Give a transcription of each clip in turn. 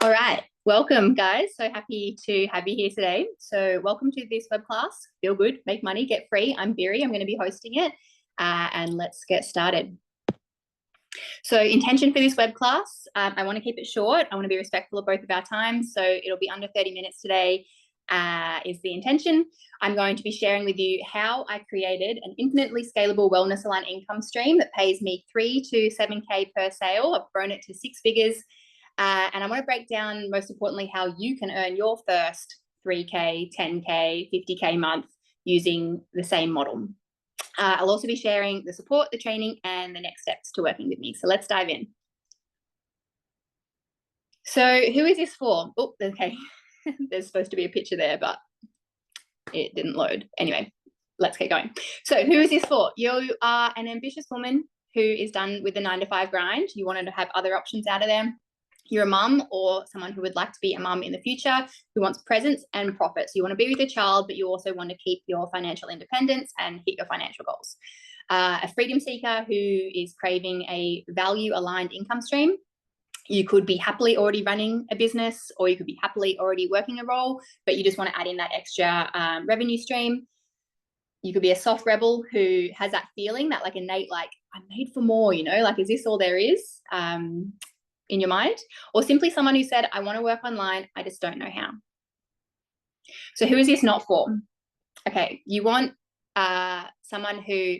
All right, welcome guys. So happy to have you here today. So welcome to this web class, Feel Good, Make Money, Get Free. I'm Biri, I'm going to be hosting it and let's get started. So intention for this web class, I want to keep it short. I want to be respectful of both of our times. So it'll be under 30 minutes today is the intention. I'm going to be sharing with you how I created an infinitely scalable wellness aligned income stream that pays me 3 to 7K per sale. I've grown it to 6 figures. And I want to break down, most importantly, how you can earn your first 3K, 10K, 50K month using the same model. I'll also be sharing the support, the training, and the next steps to working with me. So let's dive in. So who is this for? Oh, okay. There's supposed to be a picture there, but it didn't load. Anyway, let's get going. So who is this for? You are an ambitious woman who is done with the 9-to-5 grind. You wanted to have other options out of there. You're a mum or someone who would like to be a mum in the future, who wants presence and profits. You want to be with your child, but you also want to keep your financial independence and hit your financial goals. A freedom seeker who is craving a value-aligned income stream. You could be happily already running a business, or you could be happily already working a role, but you just want to add in that extra revenue stream. You could be a soft rebel who has that feeling, that like innate, like I'm made for more, you know, like, is this all there is? In your mind, or simply someone who said, I want to work online, I just don't know how. So who is this not for? Okay, you want someone who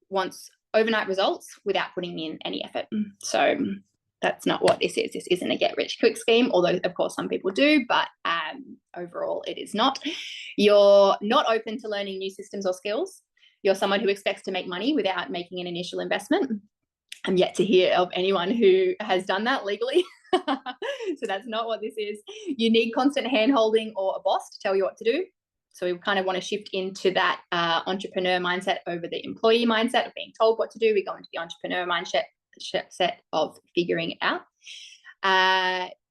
wants overnight results without putting in any effort. So that's not what this is. This isn't a get rich quick scheme, although of course some people do, but overall it is not. You're not open to learning new systems or skills. You're someone who expects to make money without making an initial investment. I'm yet to hear of anyone who has done that legally. So that's not what this is. You need constant hand-holding or a boss to tell you what to do. So we kind of want to shift into that entrepreneur mindset over the employee mindset of being told what to do. We go into the entrepreneur mindset of figuring it out.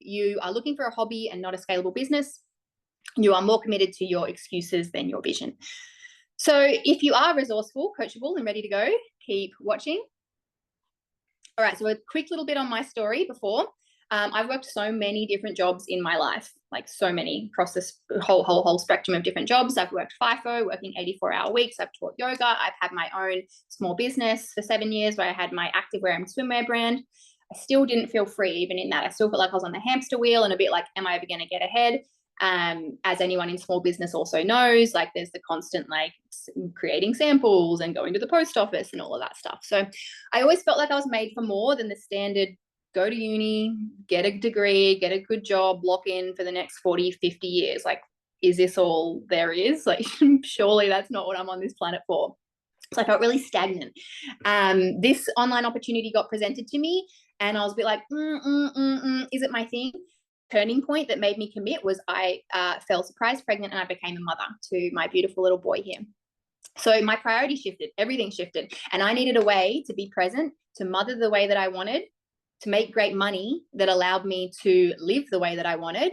You are looking for a hobby and not a scalable business. You are more committed to your excuses than your vision. So if you are resourceful, coachable, and ready to go, keep watching. All right, so a quick little bit on my story before. I've worked so many different jobs in my life, like so many across this whole spectrum of different jobs. I've worked FIFO, working 84-hour weeks. I've taught yoga. I've had my own small business for 7 years where I had my activewear and swimwear brand. I still didn't feel free even in that. I still felt like I was on the hamster wheel and a bit like, am I ever going to get ahead? As anyone in small business also knows, like there's the constant like creating samples and going to the post office and all of that stuff. So I always felt like I was made for more than the standard go to uni, get a degree, get a good job, lock in for the next 40, 50 years. Like, is this all there is? Like, surely that's not what I'm on this planet for. So I felt really stagnant. This online opportunity got presented to me and I was a bit like, is it my thing? Turning point that made me commit was I fell surprise pregnant and I became a mother to my beautiful little boy here. So my priority shifted, everything shifted, and I needed a way to be present, to mother the way that I wanted, to make great money that allowed me to live the way that I wanted,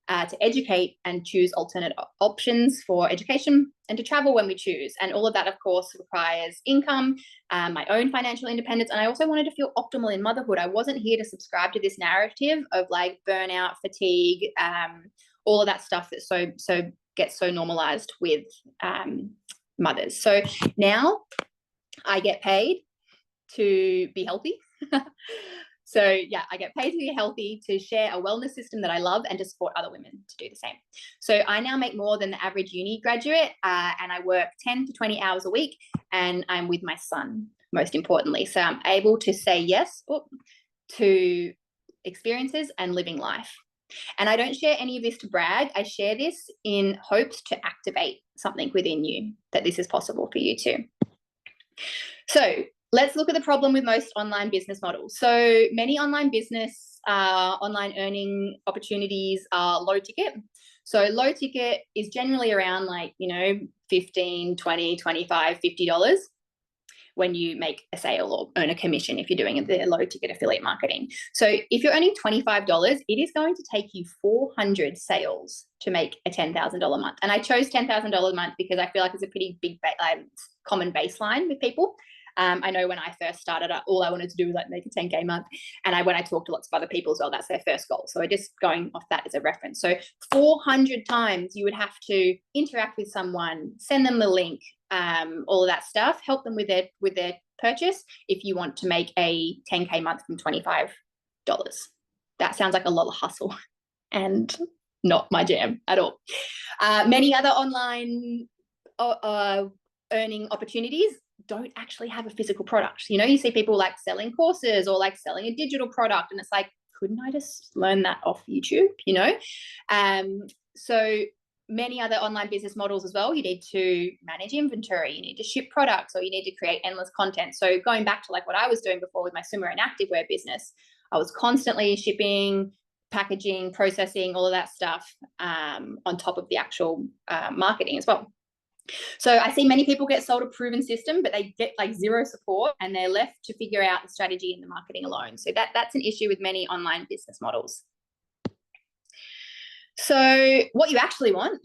to educate and choose alternate options for education, and to travel when we choose. And all of that, of course, requires income, my own financial independence. And I also wanted to feel optimal in motherhood. I wasn't here to subscribe to this narrative of like burnout, fatigue, all of that stuff that so gets so normalized with mothers. So now I get paid to be healthy. So yeah, I get paid to be healthy, to share a wellness system that I love, and to support other women to do the same. So I now make more than the average uni graduate, and I work 10 to 20 hours a week, and I'm with my son, most importantly. So I'm able to say yes to experiences and living life. And I don't share any of this to brag. I share this in hopes to activate something within you, that this is possible for you too. So let's look at the problem with most online business models. So many online business, online earning opportunities are low ticket. So low ticket is generally around like, you know, $15, $20, $25, $50 when you make a sale or earn a commission if you're doing the low ticket affiliate marketing. So if you're earning $25, it is going to take you 400 sales to make a $10,000 month. And I chose $10,000 a month because I feel like it's a pretty big, common baseline with people. I know when I first started, all I wanted to do was like make a 10K month. And when I talked to lots of other people as well, that's their first goal. So just going off that as a reference. So 400 times you would have to interact with someone, send them the link, all of that stuff, help them with their purchase if you want to make a 10K month from $25. That sounds like a lot of hustle and not my jam at all. Many other online earning opportunities don't actually have a physical product. You know, you see people like selling courses or like selling a digital product, and it's like, couldn't I just learn that off YouTube, you know? So many other online business models as well. You need to manage inventory, you need to ship products, or you need to create endless content. So going back to like what I was doing before with my swimmer and activewear business, I was constantly shipping, packaging, processing, all of that stuff on top of the actual marketing as well. So I see many people get sold a proven system, but they get like zero support and they're left to figure out the strategy and the marketing alone. So that's an issue with many online business models. So what you actually want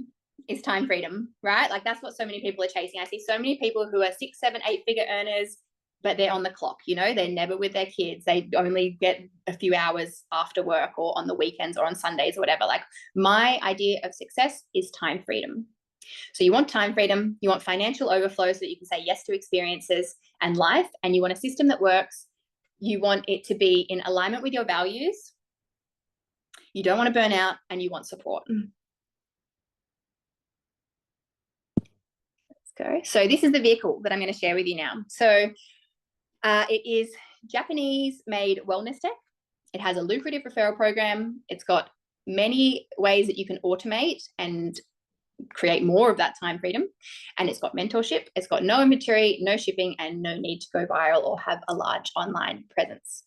is time freedom, right? Like that's what so many people are chasing. I see so many people who are 6, 7, 8-figure earners, but they're on the clock, you know, they're never with their kids. They only get a few hours after work or on the weekends or on Sundays or whatever. Like my idea of success is time freedom. So you want time freedom, you want financial overflow so that you can say yes to experiences and life, and you want a system that works. You want it to be in alignment with your values. You don't want to burn out, and you want support. Let's go. So this is the vehicle that I'm going to share with you now. So it is Japanese-made wellness tech. It has a lucrative referral program. It's got many ways that you can automate and create more of that time freedom, and it's got mentorship, it's got no inventory, no shipping, and no need to go viral or have a large online presence.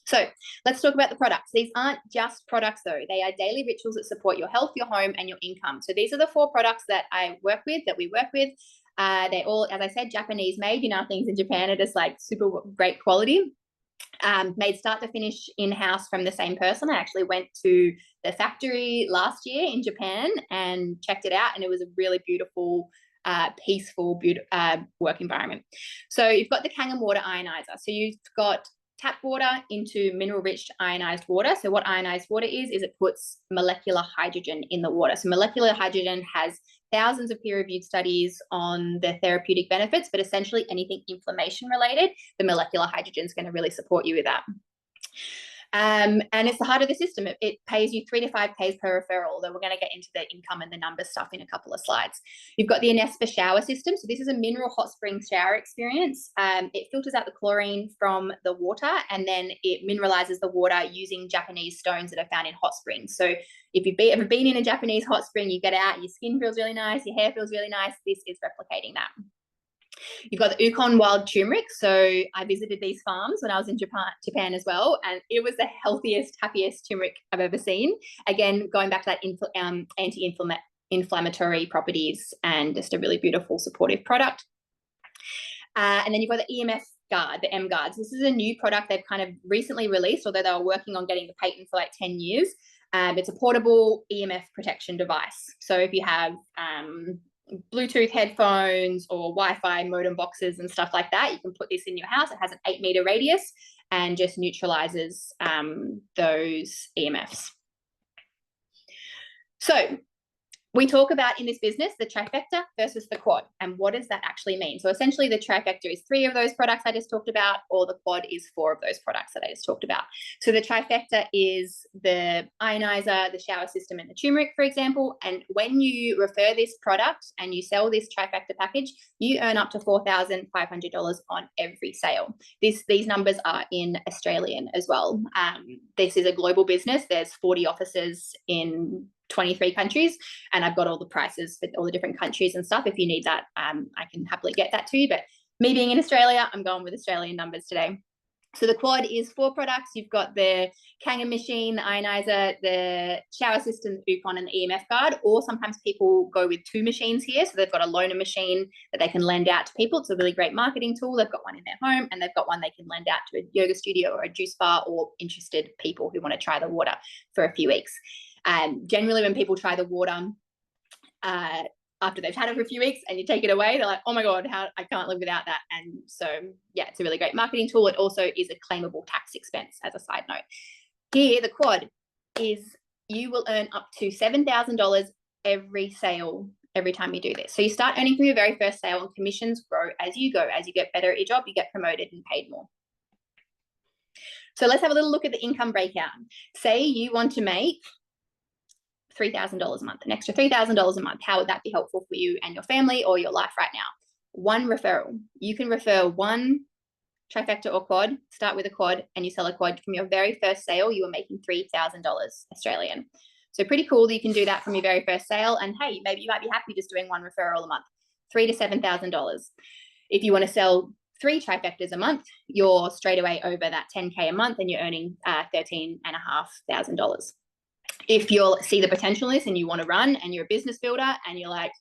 So let's talk about the products. These aren't just products though, they are daily rituals that support your health, your home, and your income. So these are the 4 products that we work with. They're all, as I said, Japanese made. You know, things in Japan are just like super great quality. Made start to finish in-house from the same person. I actually went to the factory last year in Japan and checked it out, and it was a really beautiful, peaceful, work environment. So you've got the Kangen water ionizer. So you've got tap water into mineral-rich ionized water. So what ionized water is it puts molecular hydrogen in the water. So molecular hydrogen has thousands of peer-reviewed studies on the therapeutic benefits, but essentially anything inflammation related, the molecular hydrogen is going to really support you with that. And it's the heart of the system. It pays you 3 to 5 Ks per referral, although we're going to get into the income and the number stuff in a couple of slides. You've got the Anespa shower system. So this is a mineral hot spring shower experience. It filters out the chlorine from the water, and then it mineralizes the water using Japanese stones that are found in hot springs. So if you've ever been in a Japanese hot spring, you get out, your skin feels really nice, your hair feels really nice. This is replicating that. You've got the Ukon wild turmeric. So I visited these farms when I was in Japan as well, and it was the healthiest, happiest turmeric I've ever seen. Again, going back to that anti-inflammatory properties, and just a really beautiful, supportive product. And then you've got the EMF guard, the M guards. This is a new product they've kind of recently released, although they were working on getting the patent for like 10 years. It's a portable EMF protection device. So if you have Bluetooth headphones or Wi-Fi modem boxes and stuff like that, you can put this in your house. It has an 8-meter radius and just neutralizes those EMFs. So we talk about in this business the trifecta versus the quad, and what does that actually mean? So essentially the trifecta is 3 of those products I just talked about, or the quad is 4 of those products that I just talked about. So the trifecta is the ionizer, the shower system, and the turmeric, for example. And when you refer this product and you sell this trifecta package, you earn up to $4,500 on every sale. These numbers are in Australian as well. This is a global business. There's 40 offices in 23 countries, and I've got all the prices for all the different countries and stuff. If you need that, I can happily get that to you. But me being in Australia, I'm going with Australian numbers today. So the quad is 4 products. You've got the Kangen machine, the ionizer, the shower system, the Ukon, and the EMF guard. Or sometimes people go with 2 machines here. So they've got a loaner machine that they can lend out to people. It's a really great marketing tool. They've got one in their home, and they've got one they can lend out to a yoga studio or a juice bar, or interested people who want to try the water for a few weeks. Generally, when people try the water, after they've had it for a few weeks and you take it away, they're like, oh my God, I can't live without that. And so, yeah, it's a really great marketing tool. It also is a claimable tax expense as a side note. Here, the quad is you will earn up to $7,000 every sale every time you do this. So you start earning from your very first sale, and commissions grow as you go. As you get better at your job, you get promoted and paid more. So let's have a little look at the income breakout. Say you want to make $3,000 a month, an extra $3,000 a month. How would that be helpful for you and your family or your life right now? One referral. You can refer one trifecta or quad, start with a quad, and you sell a quad from your very first sale, you are making $3,000 Australian. So pretty cool that you can do that from your very first sale. And hey, maybe you might be happy just doing one referral a month, $3,000 to $7,000. If you want to sell 3 trifectas a month, you're straight away over that 10K a month and you're earning $13,500. If you see the potential in this and you want to run and you're a business builder and you're like,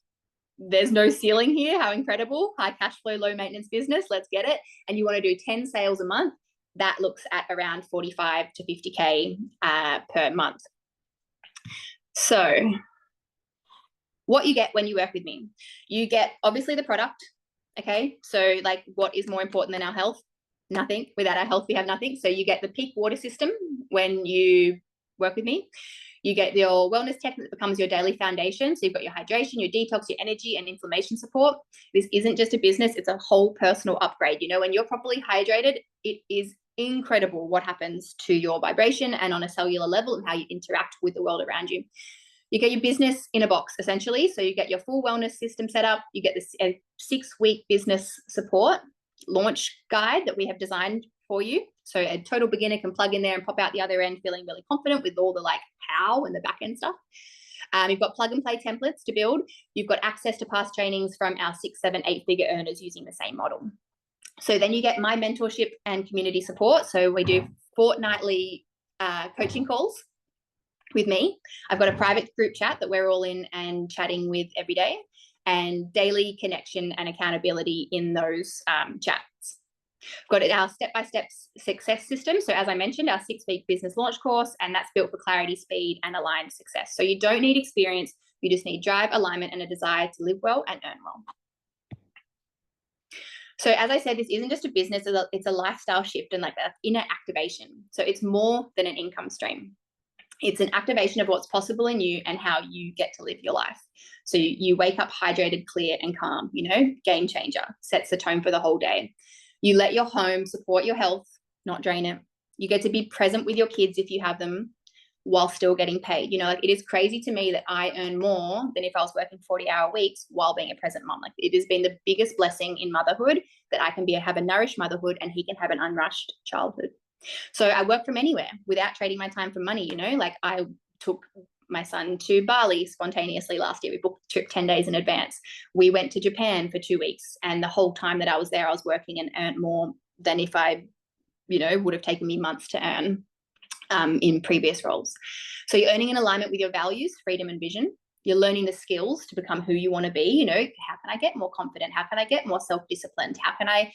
there's no ceiling here, how incredible, high cash flow, low maintenance business, let's get it. And you want to do 10 sales a month, that looks at around 45 to 50K per month. So what you get when you work with me, you get obviously the product. Okay, so like what is more important than our health? Nothing. Without our health, we have nothing. So you get the peak water system when you work with me. You get your wellness tech that becomes your daily foundation. So you've got your hydration, your detox, your energy and inflammation support. This isn't just a business, it's a whole personal upgrade. You know, when you're properly hydrated, it is incredible what happens to your vibration and on a cellular level and how you interact with the world around you. You get your business in a box, essentially. So you get your full wellness system set up. You get this 6-week business support launch guide that we have designed for you. So a total beginner can plug in there and pop out the other end feeling really confident with all the like how and the back end stuff. You've got plug and play templates to build. You've got access to past trainings from our 6, 7, 8-figure earners using the same model. So then you get my mentorship and community support. So we do fortnightly coaching calls with me. I've got a private group chat that we're all in and chatting with every day, and daily connection and accountability in those chats. Got our step-by-step success system. So as I mentioned, our 6-week business launch course, and that's built for clarity, speed, and aligned success. So you don't need experience. You just need drive, alignment, and a desire to live well and earn well. So as I said, this isn't just a business, it's a lifestyle shift and like that inner activation. So it's more than an income stream. It's an activation of what's possible in you and how you get to live your life. So you wake up hydrated, clear, and calm, you know, game changer, sets the tone for the whole day. You let your home support your health, not drain it. You get to be present with your kids if you have them while still getting paid. You know, like it is crazy to me that I earn more than if I was working 40-hour weeks while being a present mom. Like it has been the biggest blessing in motherhood that I can have a nourished motherhood and he can have an unrushed childhood. So I work from anywhere without trading my time for money, you know, like I took my son to Bali spontaneously last year. We booked a trip 10 days in advance. We went to Japan for 2 weeks. And the whole time that I was there, I was working and earned more than if I, you know, would have taken me months to earn in previous roles. So you're earning in alignment with your values, freedom and vision. You're learning the skills to become who you want to be. You know, how can I get more confident? How can I get more self-disciplined? How can I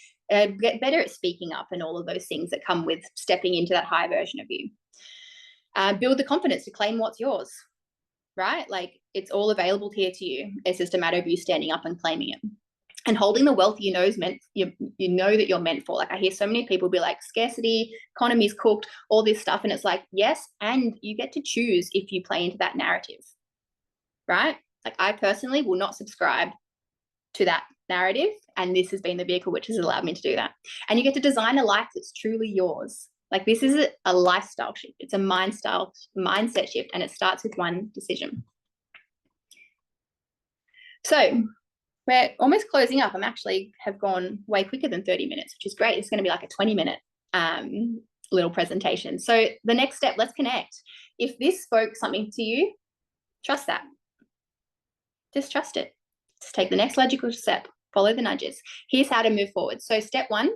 get better at speaking up and all of those things that come with stepping into that higher version of you? Build the confidence to claim what's yours, right? Like it's all available here to you. It's just a matter of you standing up and claiming it. And holding the wealth you know is meant, you know that you're meant for. Like I hear so many people be like, scarcity, economy's cooked, all this stuff. And it's like, yes, and you get to choose if you play into that narrative. Right? Like I personally will not subscribe to that narrative. And this has been the vehicle which has allowed me to do that. And you get to design a life that's truly yours. Like this is a lifestyle shift. It's a mindset shift. And it starts with one decision. So we're almost closing up. I'm actually have gone way quicker than 30 minutes, which is great. It's going to be like a 20-minute little presentation. So the next step, let's connect. If this spoke something to you, trust that. Just trust it. Just take the next logical step. Follow the nudges. Here's how to move forward. So step 1,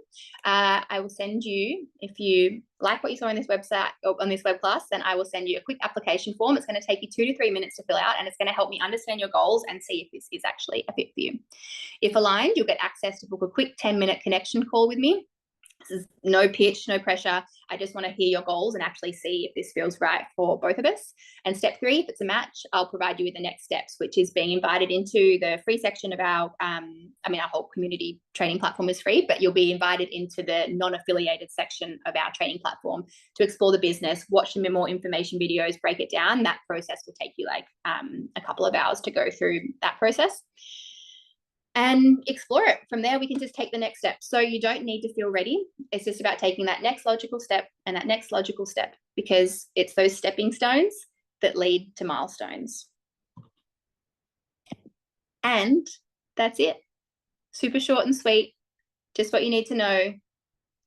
I will send you, if you like what you saw on this website or on this web class, then I will send you a quick application form. It's going to take you 2 to 3 minutes to fill out, and it's going to help me understand your goals and see if this is actually a fit for you. If aligned, you'll get access to book a quick 10-minute connection call with me. This is no pitch, no pressure. I just want to hear your goals and actually see if this feels right for both of us. And step 3, if it's a match, I'll provide you with the next steps, which is being invited into the free section of our, our whole community training platform is free, but you'll be invited into the non-affiliated section of our training platform to explore the business, watch some more information videos, break it down. That process will take you like a couple of hours to go through that process. And explore it. From there, we can just take the next step. So you don't need to feel ready. It's just about taking that next logical step and that next logical step, because it's those stepping stones that lead to milestones. And that's it. Super short and sweet. Just what you need to know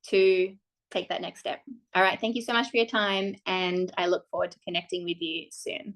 to take that next step. All right. Thank you so much for your time. And I look forward to connecting with you soon.